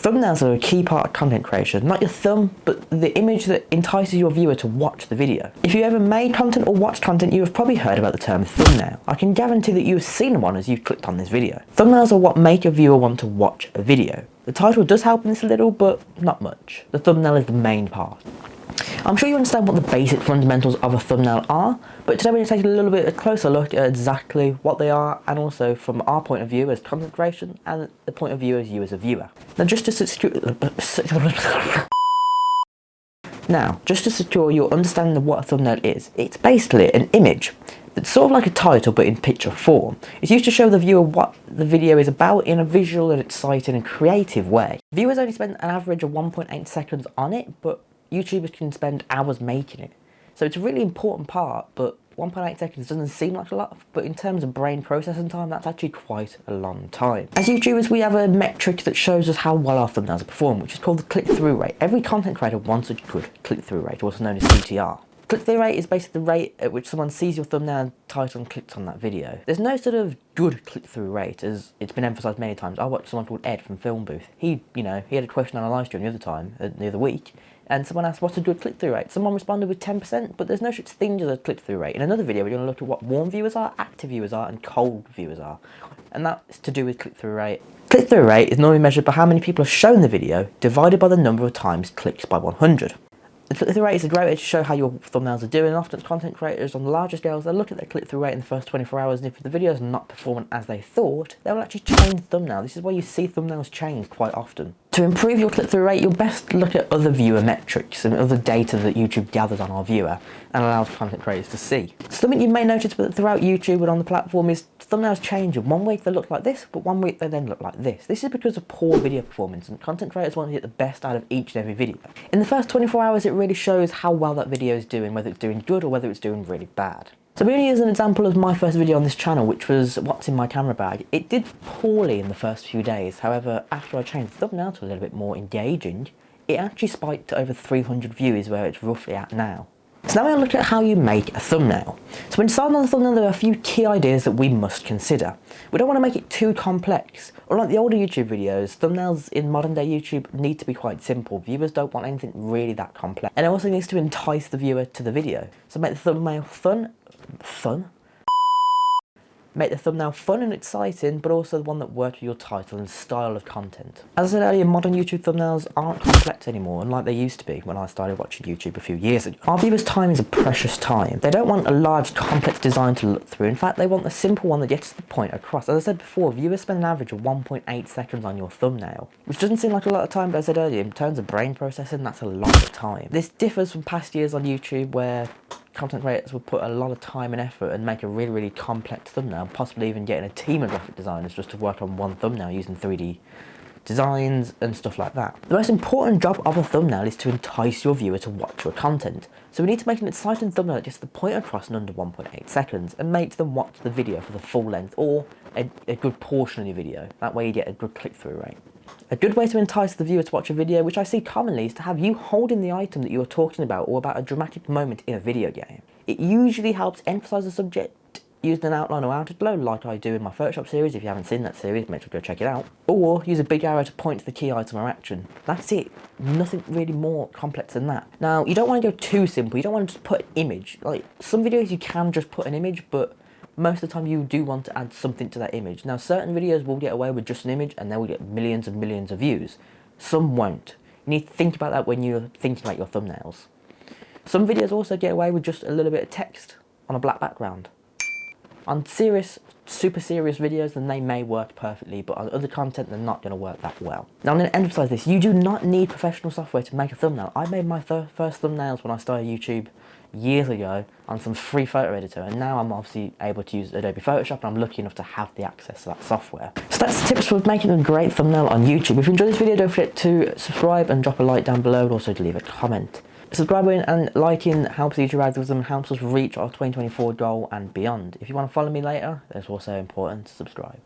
Thumbnails are a key part of content creation, not your thumb, but the image that entices your viewer to watch the video. If you ever made content or watched content, you have probably heard about the term thumbnail. I can guarantee that you have seen one as you've clicked on this video. Thumbnails are what make a viewer want to watch a video. The title does help in this a little, but not much. The thumbnail is the main part. I'm sure you understand what the basic fundamentals of a thumbnail are, but today we're going to take a little bit closer look at exactly what they are, and also from our point of view as content creation and the point of view as you as a viewer. Now just to secure your understanding of what a thumbnail is, it's basically an image that's sort of like a title but in picture form. It's used to show the viewer what the video is about in a visual and exciting and creative way. Viewers only spend an average of 1.8 seconds on it, but YouTubers can spend hours making it. So it's a really important part, but 1.8 seconds doesn't seem like a lot, but in terms of brain processing time, that's actually quite a long time. As YouTubers, we have a metric that shows us how well our thumbnails perform, which is called the click-through rate. Every content creator wants a good click-through rate, also known as CTR. Click-through rate is basically the rate at which someone sees your thumbnail title and clicks on that video. There's no sort of good click-through rate, as it's been emphasised many times. I watched someone called Ed from Film Booth. He had a question on a live stream the other week, and someone asked what's a good click-through rate. Someone responded with 10%, but there's no such thing as a click-through rate. In another video, we're going to look at what warm viewers are, active viewers are, and cold viewers are, and that's to do with click-through rate. Click-through rate is normally measured by how many people are shown the video divided by the number of times clicked by 100. The click-through rate is a great way to show how your thumbnails are doing. Often content creators on the larger scales, they'll look at their click-through rate in the first 24 hours, and if the video is not performing as they thought, they will actually change the thumbnail. This is why you see thumbnails change quite often. To improve your click-through rate, you'll best look at other viewer metrics and other data that YouTube gathers on our viewer and allows content creators to see. Something you may notice throughout YouTube and on the platform is thumbnails change. One week they look like this, but one week they then look like this. This is because of poor video performance, and content creators want to get the best out of each and every video. In the first 24 hours, it really shows how well that video is doing, whether it's doing good or whether it's doing really bad. So I'm going to use an example of my first video on this channel, which was what's in my camera bag. It did poorly in the first few days. However, after I changed the thumbnail to a little bit more engaging, it actually spiked to over 300 views, where it's roughly at now. So now we're going to look at how you make a thumbnail. So when deciding on the thumbnail, there are a few key ideas that we must consider. We don't want to make it too complex. Unlike the older YouTube videos, thumbnails in modern day YouTube need to be quite simple. Viewers don't want anything really that complex. And it also needs to entice the viewer to the video. So make the thumbnail Make the thumbnail fun and exciting, but also the one that works with your title and style of content. As I said earlier, modern YouTube thumbnails aren't complex anymore, unlike they used to be when I started watching YouTube a few years ago. Our viewers' time is a precious time. They don't want a large, complex design to look through. In fact, they want a simple one that gets the point across. As I said before, viewers spend an average of 1.8 seconds on your thumbnail, which doesn't seem like a lot of time, but as I said earlier, in terms of brain processing, that's a lot of time. This differs from past years on YouTube, where content creators will put a lot of time and effort and make a really, really complex thumbnail, possibly even getting a team of graphic designers just to work on one thumbnail using 3D designs and stuff like that. The most important job of a thumbnail is to entice your viewer to watch your content. So we need to make an exciting thumbnail that gets the point across in under 1.8 seconds and make them watch the video for the full length, or a good portion of your video. That way you get a good click-through rate. A good way to entice the viewer to watch a video, which I see commonly, is to have you holding the item that you are talking about, or about a dramatic moment in a video game. It usually helps emphasise the subject using an outline or outer like I do in my Photoshop series. If you haven't seen that series, make sure to go check it out. Or use a big arrow to point to the key item or action. That's it. Nothing really more complex than that. Now, you don't want to go too simple. You don't want to just put an image. Like, some videos you can just put an image, but most of the time you do want to add something to that image. Now, certain videos will get away with just an image and they will get millions and millions of views. Some won't. You need to think about that when you're thinking about your thumbnails. Some videos also get away with just a little bit of text on a black background. On serious, super serious videos, then they may work perfectly, but on other content, they're not going to work that well. Now, I'm going to emphasise this. You do not need professional software to make a thumbnail. I made my first thumbnails when I started YouTube years ago on some free photo editor, and now I'm obviously able to use Adobe Photoshop, and I'm lucky enough to have the access to that software. So that's tips for making a great thumbnail on YouTube. If you enjoyed this video, don't forget to subscribe and drop a like down below, and also to leave a comment. Subscribing and liking helps the YouTube algorithm and helps us reach our 2024 goal and beyond. If you want to follow me later, it's also important to subscribe.